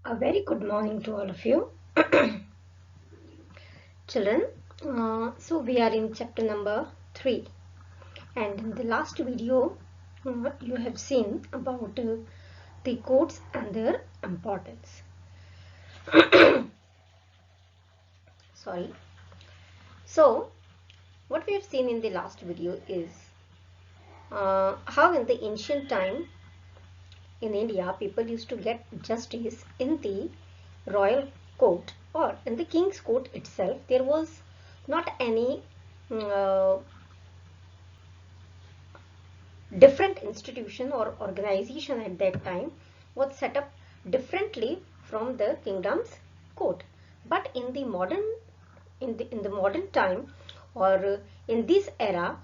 A very good morning to all of you. Children. So we are in chapter number 3, and in the last video you have seen about the codes and their importance. Sorry. So what we have seen in the last video is how in the ancient time in India people used to get justice in the royal court or in the king's court itself. There was not any uh, different institution or organization at that time was set up differently from the kingdom's court. But in the modern time, or in this era,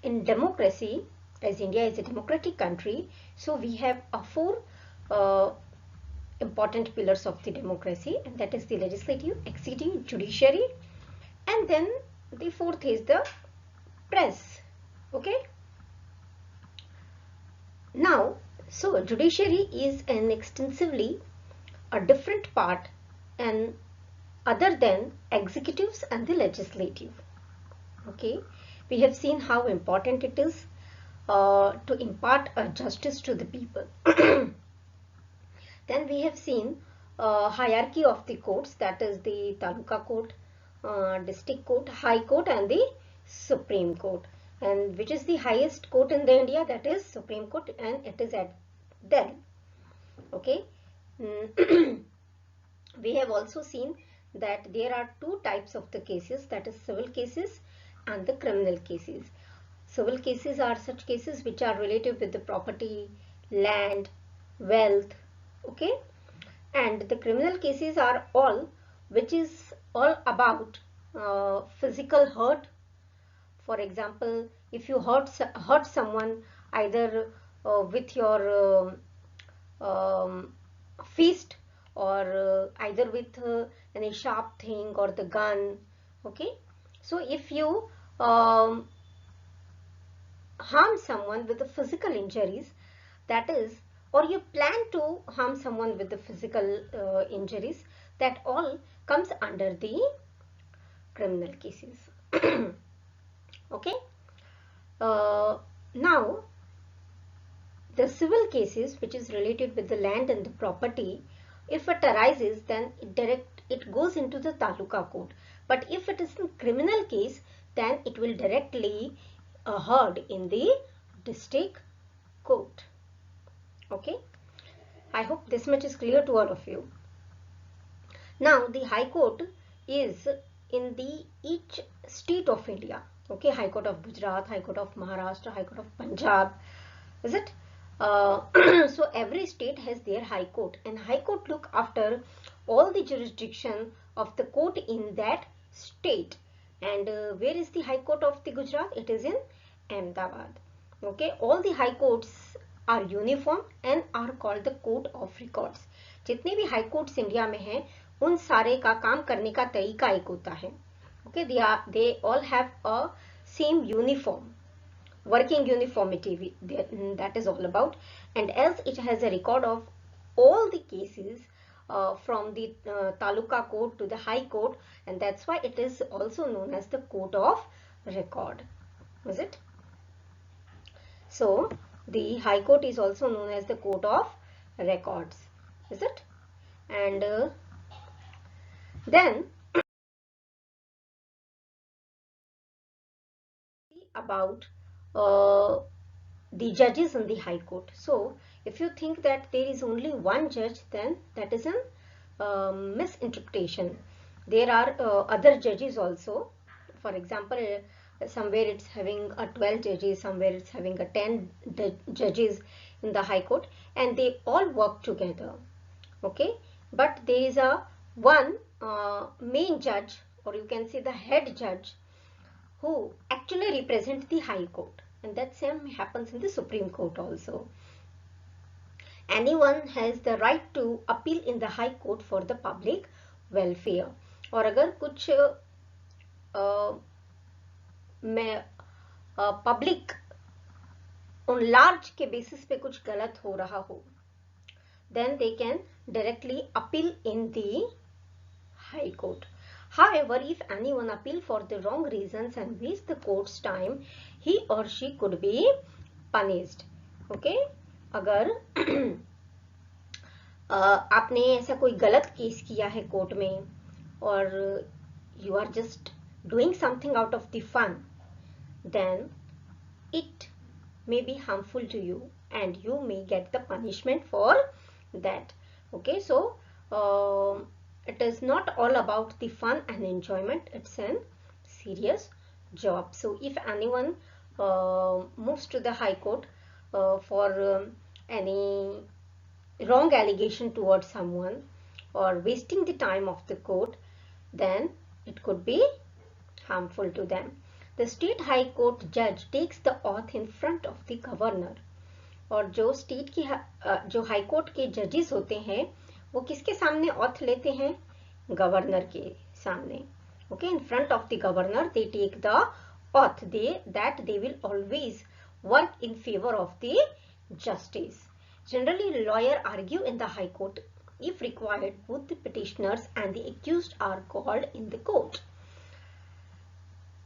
in democracy, as India is a democratic country, so we have four uh, important pillars of the democracy, and that is the legislative, executive, judiciary, and then the fourth is the press. Okay. Now, so judiciary is an extensively a different part and other than executives and the legislative. Okay, we have seen how important it is to impart a justice to the people. Then we have seen hierarchy of the courts, that is the taluka court, district court, high court, and the supreme court. And which is the highest court in the India? That is Supreme Court, and it is at Delhi. Okay. We have also seen that there are two types of the cases, that is civil cases and the criminal cases. Civil cases are such cases which are related with the property, land, wealth. Okay. And the criminal cases are all which is all about physical hurt. For example, if you hurt someone either with your fist, or either with any sharp thing or the gun. Okay, so if you harm someone with the physical injuries, that is, or you plan to harm someone with the physical injuries, that all comes under the criminal cases. Okay. Now the civil cases which is related with the land and the property, if it arises, then it goes into the taluka court. But if it is a criminal case, then it will directly heard in the district court. Okay, I hope this much is clear to all of you. Now the High Court is in the each state of India. Okay, High Court of Gujarat, High Court of Maharashtra, High Court of Punjab. Is it? So every state has their High Court, and High Court look after all the jurisdiction of the court in that state. And where is the High Court of the Gujarat? It is in Ahmedabad. Okay, all the High Courts are uniform and are called the Court of Records. जितने भी high courts India में हैं उन सारे का काम करने का तरीका एक होता है. Okay, they all have a same uniform, working uniformity, that is all about. And as it has a record of all the cases from the taluka court to the high court, and that's why it is also known as the court of record. Is it? So the high court is also known as the court of records. Is it? And then about the judges in the high court. So if you think that there is only one judge, then that is a misinterpretation. There are other judges also. For example, somewhere it's having a 12 judges, somewhere it's having a 10 judges in the high court, and they all work together. Okay, but there is a one main judge, or you can say the head judge, who actually represent the high court, and that same happens in the Supreme Court also. Anyone has the right to appeal in the high court for the public welfare. और अगर कुछ में public on large के basis पे कुछ गलत हो रहा हो, then they can directly appeal in the High Court. However, if anyone appeal for the wrong reasons and waste the court's time, he or she could be punished. Okay? अगर आपने ऐसा कोई गलत केस किया है कोर्ट में और you are just doing something out of the fun, then it may be harmful to you and you may get the punishment for that. Okay, so it is not all about the fun and enjoyment, it's an serious job. So if anyone moves to the High Court for any wrong allegation towards someone or wasting the time of the court, then it could be harmful to them. The state high court judge takes the oath in front of the governor. और जो state की जो high court के जजेस होते हैं वो किसके सामने ऑथ लेते हैं? गवर्नर के सामने. Okay, in front of the governor they take the oath that they will always work in favour of the justice. Generally, lawyer argue in the High Court. If required, both the petitioners and the accused are called in the court.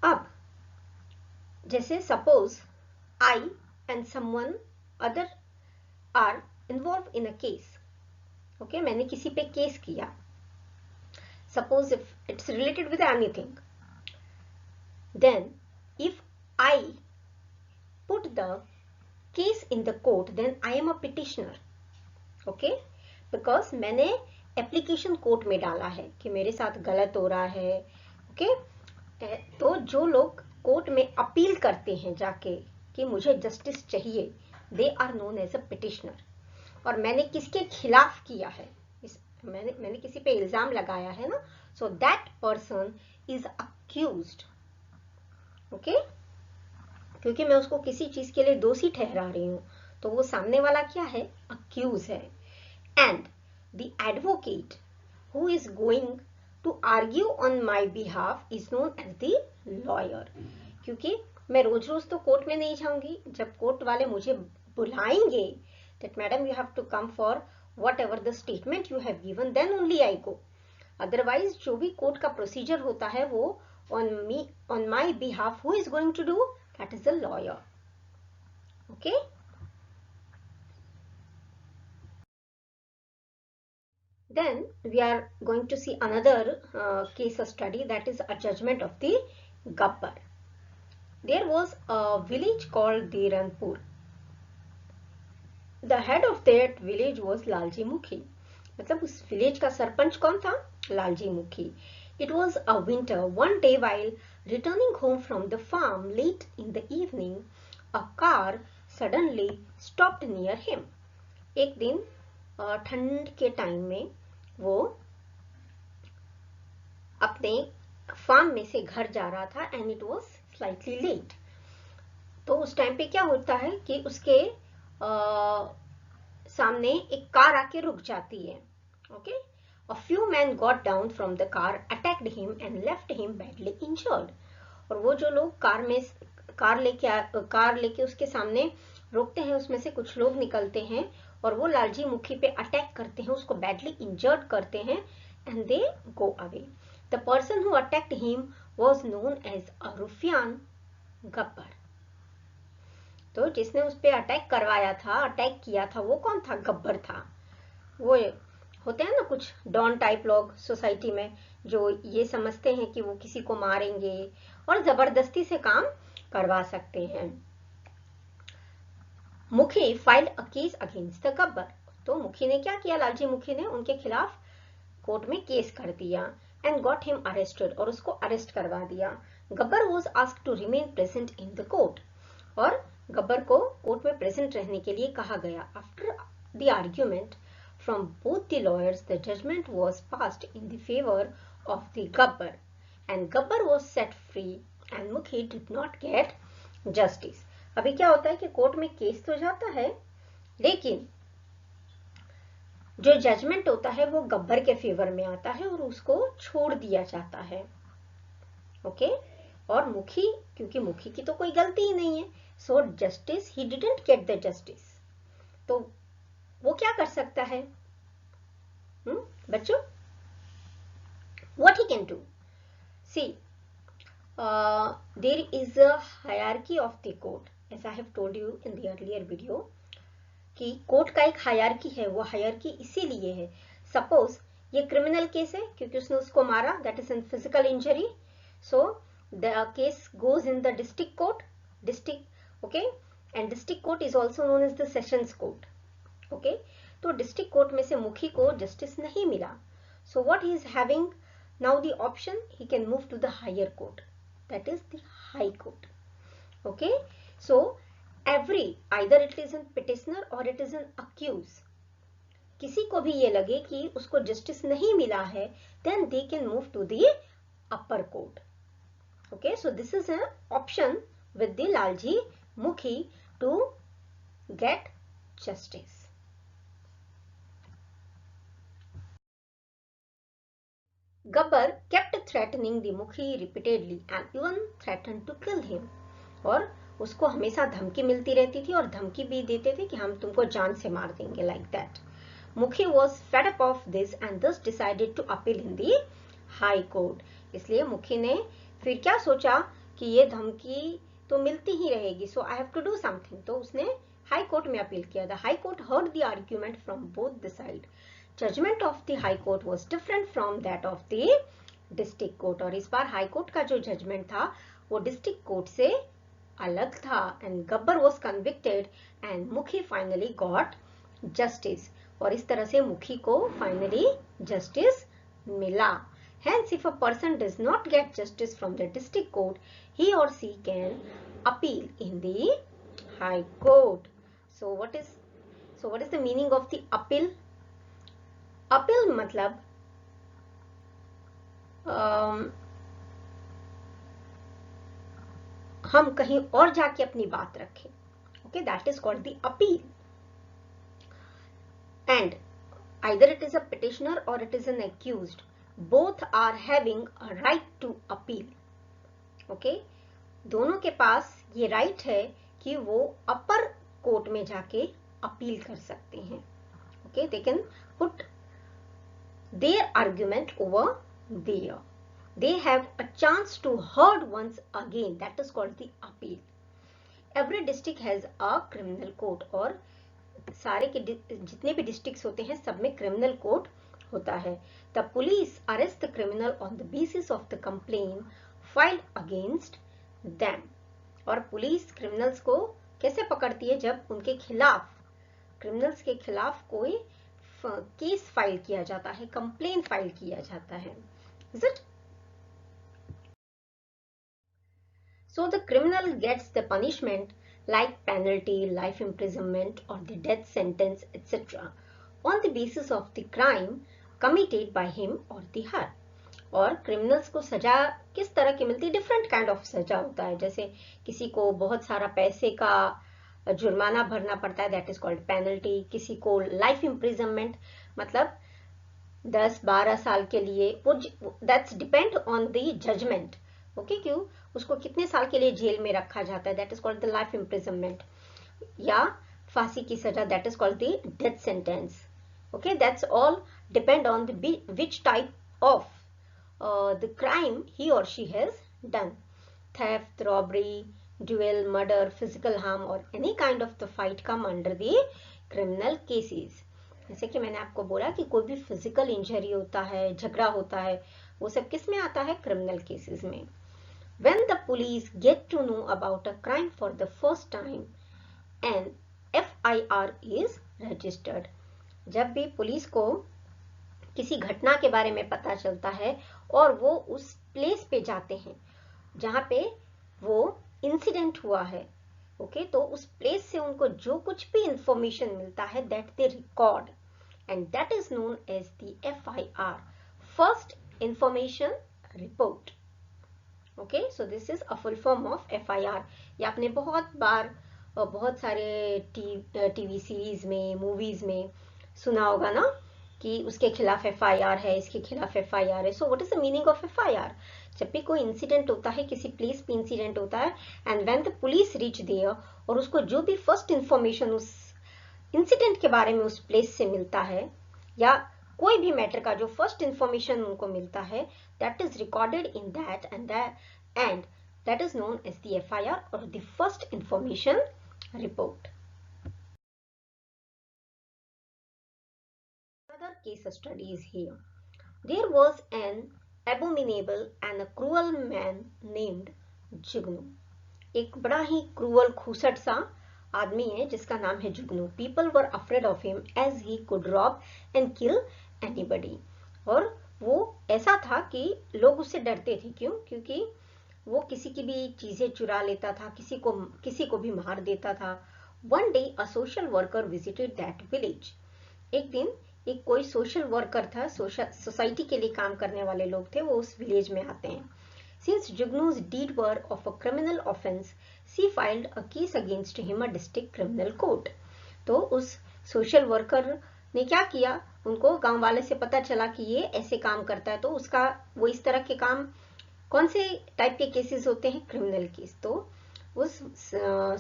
अब जैसे suppose I and someone other are involved in a case. Okay, मैंने किसी पे case किया. Suppose if it's related with anything, then if I put the case in the court, then I am a petitioner. Okay, because मैंने application court में डाला है कि मेरे साथ गलत हो रहा है. ओके, तो जो लोग कोर्ट में अपील करते हैं जाके कि मुझे जस्टिस चाहिए, they are known as a petitioner. और मैंने किसके खिलाफ किया है? मैंने किसी पे इल्जाम लगाया है ना, so that person is accused. Okay, क्योंकि मैं उसको किसी चीज के लिए दोषी ठहरा रही हूं, तो वो सामने वाला क्या है? अक्यूज है. And the advocate who is going to argue on my behalf is known as the lawyer. क्योंकि मैं रोज रोज तो कोर्ट में नहीं जाऊंगी. जब कोर्ट वाले मुझे बुलाएंगे that madam you have to come for whatever the statement you have given, then only I go. Otherwise जो भी कोर्ट का प्रोसीजर होता है वो on my behalf who is going to do? That is the lawyer. Okay, then we are going to see another case study, that is a judgment of the Gabbar. There was a village called Dhiranpur. The head of that village was Lalji Mukhi. मतलब उस village का सरपंच कौन था? लालजी मुखी. It was a winter. One day while returning home from the farm late in the evening, a car suddenly stopped near him. एक दिन ठंड के टाइम में वो अपने फार्म में से घर जा रहा था and it was slightly late. तो उस टाइम पे क्या होता है कि उसके सामने एक कार आके रुक जाती है. Okay, a few men got down from the car, attacked him and left him badly injured. और वो जो लोग कार लेके उसके सामने रोकते हैं, उसमें से कुछ लोग निकलते हैं और वो लालजी मुखी पे अटैक करते हैं, उसको बैडली इंजर्ड करते हैं and they go away. The person who attacked him was known as a ruffian Gabbar. तो जिसने उस पे अटैक करवाया था, अटैक किया था, वो कौन था? गब्बर था. वो होते हैं ना कुछ डॉन टाइप लोग सोसाइटी में जो ये समझते हैं कि वो किसी को मारेंगे और जबरदस्ती से काम करवा सकते हैं. मुखी filed a case against the Gabbar. तो मुखी ने क्या किया? लालजी मुखी ने उनके खिलाफ कोर्ट में केस कर दिया एंड गॉट हिम अरेस्टेड, और उसको अरेस्ट करवा दिया. Gabbar was asked to remain present in the court, और गब्बर को कोर्ट में प्रेजेंट रहने के लिए कहा गया. After the argument from both the lawyers, the judgment was passed in the favor of the Gabbar, and Gabbar was set free and Mukhi did not get justice. अभी क्या होता है कि कोर्ट में केस तो जाता है, लेकिन जो जजमेंट होता है वो गब्बर के फेवर में आता है और उसको छोड़ दिया जाता है. ओके, और मुखी, क्योंकि मुखी की तो कोई गलती ही नहीं है, so justice he didn't get the justice. तो वो क्या कर सकता है? बच्चों, what he can do? See, there is a hierarchy of the court, as I have told you in the earlier video, कि कोर्ट का एक हायरार्की है. वो हायरार्की इसीलिए है, सपोज ये क्रिमिनल केस है क्योंकि उसने उसको मारा, that is in physical injury, so the case goes in the district court, district, okay, and district court is also known as the sessions court, okay. तो डिस्ट्रिक्ट कोर्ट में से मुखी को जस्टिस नहीं मिला, so what he is having now the option, he can move to the higher court, that is the high court, okay. So every, either it is an petitioner or it is an accused, किसी को भी ये लगे कि उसको justice नहीं मिला है, then they can move to the upper court, okay. So this is an option with the Lalji Mukhi to get justice. Gabbar kept threatening the Mukhi repeatedly and even threatened to kill him, और उसको हमेशा धमकी मिलती रहती थी और धमकी भी देते थे कि हम तुमको जान से मार देंगे, like that. Mukhi was fed up of this and thus decided to appeal in the high court. इसलिए मुखी ने फिर क्या सोचा कि ये धमकी तो मिलती ही रहेगी, so I have to do something. तो उसने हाई कोर्ट में अपील किया. The high court heard the argument from both the side. Judgement of the high court was different from that of the district court. और इस बार high court का जो judgement था वो डिस्ट्रिक्ट कोर्ट से अलग था. And Gabbar was convicted and मुखी फाइनली गॉट जस्टिस. और इस तरह से मुखी को फाइनली जस्टिस मिला. Hence, if a person does not get justice from the district court, he or she can appeal in the high court. So what is the meaning of the appeal? Appeal मतलब हम कहीं और जाके अपनी बात रखें, okay, that is called the appeal. And either it is a petitioner or it is an accused, both are having a right to appeal, okay. दोनों के पास ये राइट है कि वो अपर कोर्ट में जाके अपील कर सकते हैं, okay. They can put their argument over there. They have a chance to heard once again, that is called the appeal. Every district has a criminal court, और सारे के जितने भी डिस्ट्रिक्ट्स होते हैं सब में क्रिमिनल कोर्ट होता है. The police arrest the criminal on the basis of the complain filed against them. और पुलिस क्रिमिनल्स को कैसे पकड़ती है, जब उनके खिलाफ, क्रिमिनल्स के खिलाफ कोई केस फाइल किया जाता है, कंप्लेन फाइल किया जाता है. Is it? So the criminal gets the punishment like penalty, life imprisonment or the death sentence, etc. on the basis of the crime committed by him or the her. और criminals को सजा किस तरह की मिलती है? डिफरेंट काइंड ऑफ सजा होता है. जैसे किसी को बहुत सारा पैसे का जुर्माना भरना पड़ता है, दैट इज कॉल्ड पेनल्टी. किसी को लाइफ इम्प्रिजनमेंट मतलब 10-12 साल के लिए, that's depend on the judgment, okay. क्यों उसको कितने साल के लिए जेल में रखा जाता है, that is called the life imprisonment. या फांसी की सजा, that is called the death sentence, okay. That's all depend on the which type of the crime he और she has done. Theft, robbery, duel, murder, physical harm और any kind of the fight come under the criminal cases. जैसे कि मैंने आपको बोला कि कोई भी फिजिकल इंजरी होता है, झगड़ा होता है, वो सब किस में आता है? क्रिमिनल केसेस में. When the police get to know about a crime for the first time, an FIR is registered. जब भी पुलिस को किसी घटना के बारे में पता चलता है और वो उस प्लेस पे जाते हैं जहाँ पे वो इंसिडेंट हुआ है, ओके, तो उस प्लेस से उनको जो कुछ भी इंफॉर्मेशन मिलता है that they record, and that is known as the FIR, first information report, okay. So this is a full form of FIR. ये आपने बहुत बार बहुत सारे टीवी सीरीज में, मूवीज में सुना होगा ना कि उसके खिलाफ FIR है, इसके खिलाफ FIR है. So what is the meaning of FIR? जब भी कोई इंसिडेंट होता है, किसी प्लेस पे इंसिडेंट होता है, and when the police reach there, और उसको जो भी फर्स्ट इंफॉर्मेशन उस इंसिडेंट के बारे में उस प्लेस से मिलता है, या कोई भी मैटर का जो फर्स्ट इंफॉर्मेशन उनको मिलता है, that is recorded in that and that is known as the FIR और the first information report. Another case study is here. There was an abominable and a cruel man named जुगनू. एक बड़ा ही cruel खूसट सा आदमी है जिसका नाम है जुगनू. People were afraid of him as he could rob and kill anybody. और वो ऐसा था कि लोग उससे डरते थे. क्यों? क्योंकि वो किसी की भी चीजें चुरा लेता था, किसी को भी मार देता था. One day a social worker visited that village. एक दिन एक कोई सोशल वर्कर था, सोसाइटी के लिए काम करने वाले लोग थे, वो उस विलेज में आते हैं. Since Jugnu's deed were of a criminal offense, she filed a case against him at district criminal court. तो उस सोशल वर्कर ने क्या किया, उनको गांव वाले से पता चला कि ये ऐसे काम करता है, तो उसका वो इस तरह के काम, कौन से टाइप के केसेस होते हैं, क्रिमिनल केस. तो उस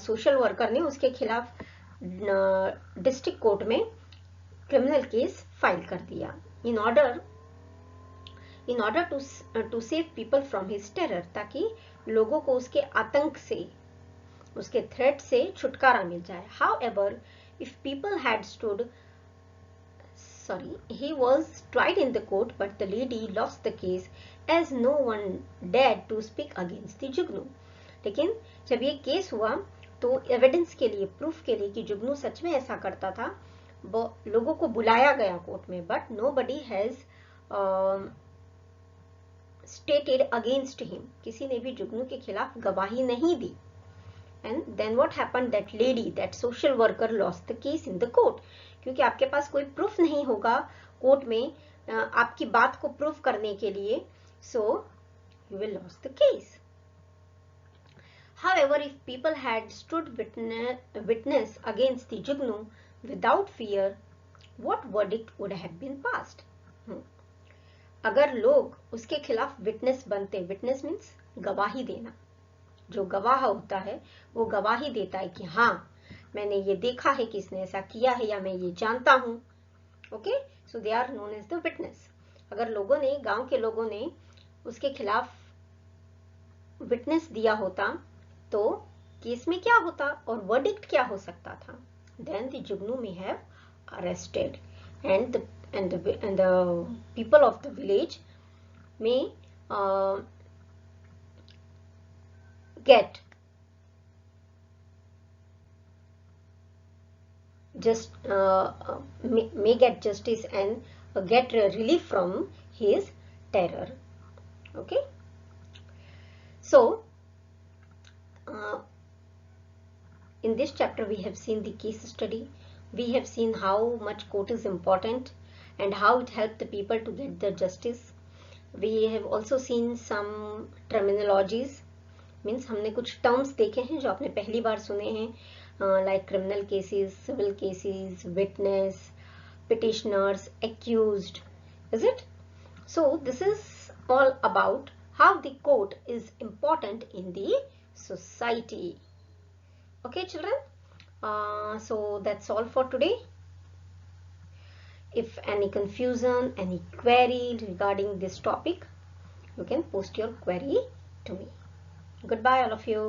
सोशल वर्कर ने उसके खिलाफ डिस्ट्रिक्ट कोर्ट में क्रिमिनल केस फाइल कर दिया. In order to save people from his terror, ताकि लोगों को उसके आतंक से, उसके थ्रेट से छुटकारा मिल जाए. However, if people had stood he was tried in the court, but the lady lost the case as no one dared to speak against the जुगनू. लेकिन जब ये केस हुआ तो एविडेंस के लिए, प्रूफ के लिए कि जुगनू सच में ऐसा करता था, वो लोगों को बुलाया गया कोर्ट में, but nobody has stated against him. किसी ने भी जुगनू के खिलाफ गवाही नहीं दी. And then what happened? That lady, that social worker lost the case in the court. क्योंकि आपके पास कोई प्रूफ नहीं होगा कोर्ट में आपकी बात को प्रूफ करने के लिए, so you will lose the case. However, if people had stood witness against the Jugnu without fear, what verdict would have been passed? अगर लोग उसके खिलाफ विटनेस बनते, विटनेस मीन्स गवाही देना, जो गवाह होता है वो गवाही देता है कि हाँ मैंने ये देखा है कि इसने ऐसा किया है या मैं ये जानता हूं. Okay, so they are known as the witness. अगर लोगों ने, गांव के लोगों ने उसके खिलाफ विटनेस दिया होता तो केस में क्या होता और वर्डिक्ट क्या हो सकता था? Then the Jugnu may have arrested and the people of the village may get may get justice and get relief from his terror. Okay, so in this chapter we have seen the case study, we have seen how much court is important and how it helped the people to get the justice. We have also seen some terminologies, means हमने कुछ terms देखे हैं जो आपने पहली बार सुने हैं, like criminal cases, civil cases, witness, petitioners, accused, is it? So this is all about how the court is important in the society. Okay children, so that's all for today. If any confusion, any query regarding this topic, you can post your query to me. Goodbye all of you.